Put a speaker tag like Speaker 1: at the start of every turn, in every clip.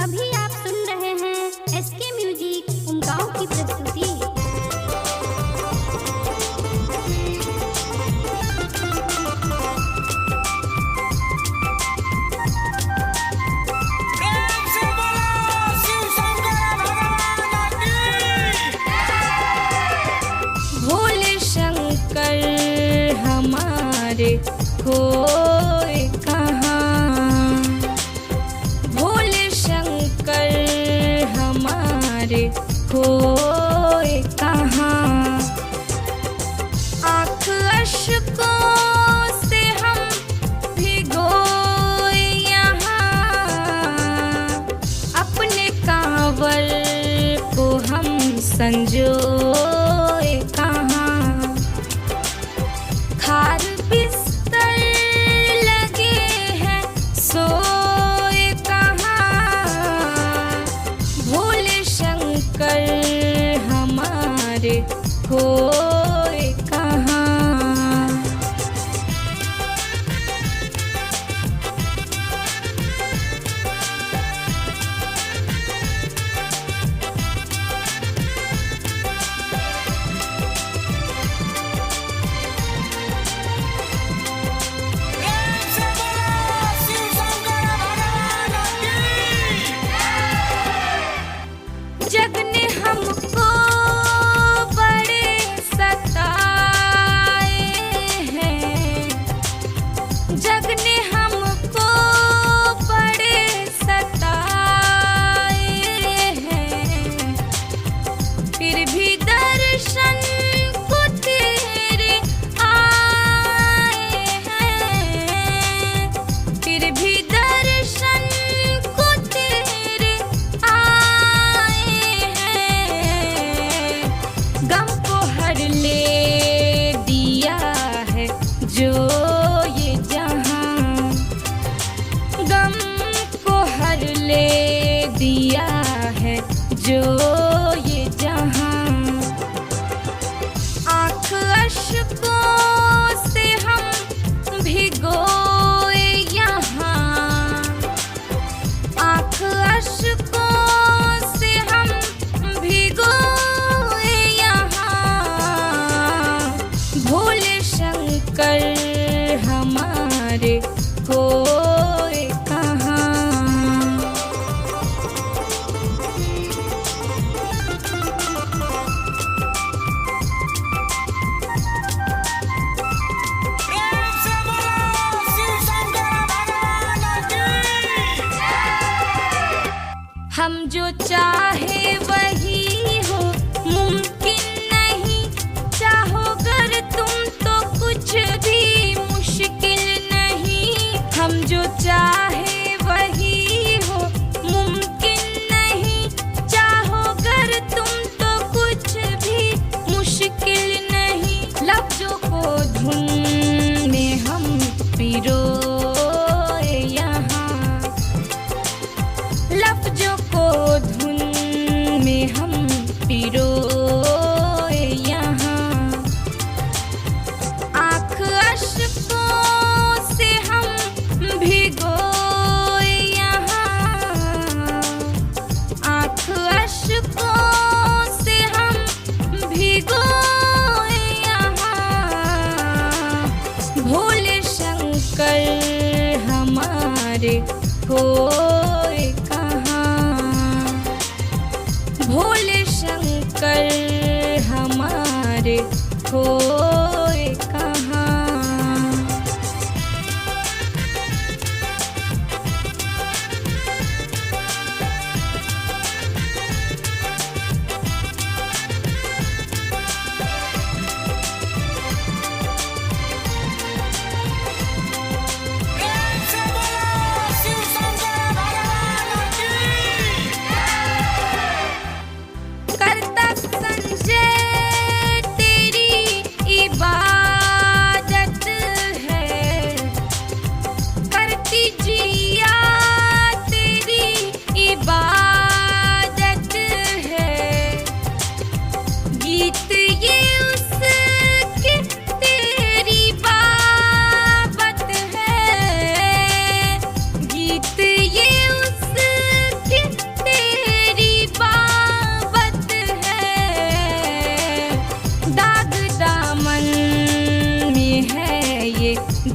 Speaker 1: अभी आप सुन रहे हैं एसके म्यूजिक उमगांव की प्रस्तुति।
Speaker 2: भोले शंकर हमारे खोए कहाँ, भोले शंकर हमारे खोए कहाँ। आँख अश्कों से हम भिगोए यहाँ, अपने कांवर को हम संजोए कहाँ। खार बिस्तर लगे हैं सोए कहाँ, भोले शंकर हमारे खोए कहाँ। जग ने हमको बड़े सताए हैं, जग ने हमको बड़े सताए हैं, फिर भी दर्शन को तेरे आए हैं, फिर भी दर्शन को तेरे आए हैं। गम को हर ले दिया है जो ये जहां, गम को हर ले दिया है जो ये जहां। आँख अश्कों से हम भिगोए यहाँ, आँख अश्कों से हम भिगोए यहाँ। भोले शंकर हमारे खोए कहाँ। हम जो चाहे वही हो, मुमकिन नहीं चाहो गर तुम तो कुछ भी मुश्किल नहीं। हम जो चाहे वही हो, मुमकिन नहीं चाहो गर तुम तो कुछ भी मुश्किल नहीं। लफ्जों को धुन में हम पिरोए यहाँ, लफ्जों को धुन में हम पिरोए यहाँ। आँख अश्कों से हम भिगोए यहाँ, आँख अश्कों से हम भिगोए यहाँ। भोले शंकर हमारे खोए कहाँ, भोले शंकर हमारे खोए कहाँ। करता संजय तेरी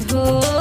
Speaker 2: धोए